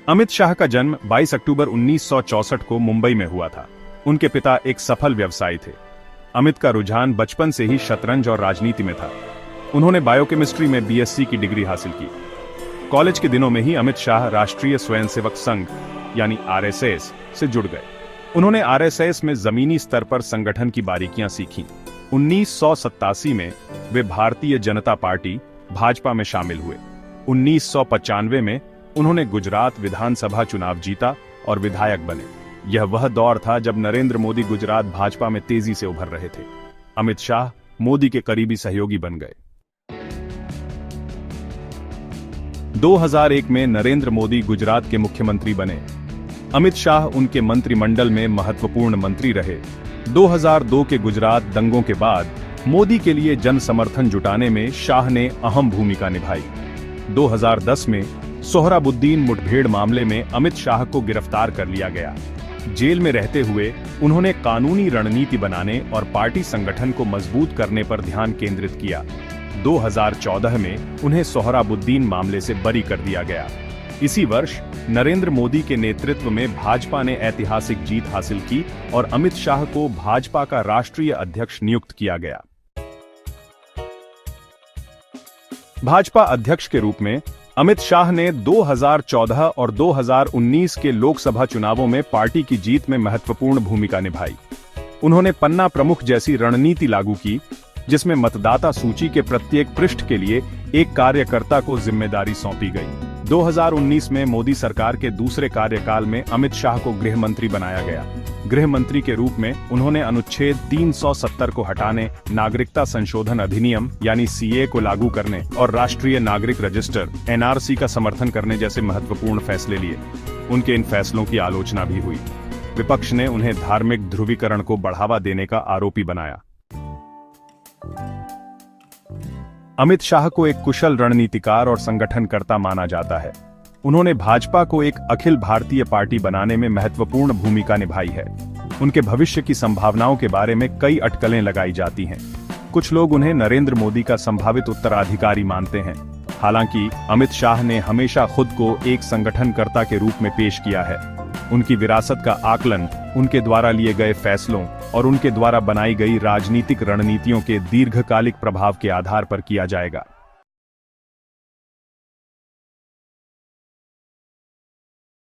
अमित शाह का जन्म 22 अक्टूबर 1964 को मुंबई में हुआ था। उनके पिता एक सफल व्यवसायी थे। अमित का रुझान बचपन से ही शतरंज और राजनीति में था। उन्होंने बायोकेमिस्ट्री में बीएससी की डिग्री हासिल की। कॉलेज के दिनों में ही अमित शाह राष्ट्रीय स्वयंसेवक संघ यानी आरएसएस से जुड़ गए। उन्होंने आरएसएस में जमीनी स्तर पर संगठन की बारीकियां सीखीं। 1987 में वे भारतीय जनता पार्टी भाजपा में शामिल हुए। 1995 में उन्होंने गुजरात विधानसभा चुनाव जीता और विधायक बने। यह वह दौर था जब नरेंद्र मोदी गुजरात भाजपा में तेजी से उभर रहे थे। अमित शाह मोदी के करीबी सहयोगी बन गए। 2001 में नरेंद्र मोदी गुजरात के मुख्यमंत्री बने। अमित शाह उनके मंत्रिमंडल में महत्वपूर्ण मंत्री रहे। 2002 के गुजरात दंगों के बाद मोदी के लिए जन समर्थन जुटाने में शाह ने अहम भूमिका निभाई। 2010 में सोहराबुद्दीन मुठभेड़ मामले में अमित शाह को गिरफ्तार कर लिया गया। जेल में रहते हुए उन्होंने कानूनी रणनीति बनाने और पार्टी संगठन को मजबूत करने पर ध्यान केंद्रित किया। 2014 में उन्हें सोहराबुद्दीन मामले से बरी कर दिया गया। इसी वर्ष नरेंद्र मोदी के नेतृत्व में भाजपा ने ऐतिहासिक जीत हासिल की और अमित शाह को भाजपा का राष्ट्रीय अध्यक्ष नियुक्त किया गया। भाजपा अध्यक्ष के रूप में अमित शाह ने 2014 और 2019 के लोकसभा चुनावों में पार्टी की जीत में महत्वपूर्ण भूमिका निभाई। उन्होंने पन्ना प्रमुख जैसी रणनीति लागू की, जिसमें मतदाता सूची के प्रत्येक पृष्ठ के लिए एक कार्यकर्ता को जिम्मेदारी सौंपी गई। 2019 में मोदी सरकार के दूसरे कार्यकाल में अमित शाह को गृह मंत्री बनाया गया। गृह मंत्री के रूप में उन्होंने अनुच्छेद 370 को हटाने, नागरिकता संशोधन अधिनियम यानी सीए को लागू करने और राष्ट्रीय नागरिक रजिस्टर एनआरसी का समर्थन करने जैसे महत्वपूर्ण फैसले लिए। उनके इन फैसलों की आलोचना भी हुई। विपक्ष ने उन्हें धार्मिक ध्रुवीकरण को बढ़ावा देने का आरोपी बनाया। अमित शाह को एक कुशल रणनीतिकार और संगठनकर्ता माना जाता है। उन्होंने भाजपा को एक अखिल भारतीय पार्टी बनाने में महत्वपूर्ण भूमिका निभाई है। उनके भविष्य की संभावनाओं के बारे में कई अटकलें लगाई जाती हैं। कुछ लोग उन्हें नरेंद्र मोदी का संभावित उत्तराधिकारी मानते हैं। हालांकि अमित शाह ने हमेशा खुद को एक संगठनकर्ता के रूप में पेश किया है। उनकी विरासत का आकलन उनके द्वारा लिए गए फैसलों और उनके द्वारा बनाई गई राजनीतिक रणनीतियों के दीर्घकालिक प्रभाव के आधार पर किया जाएगा।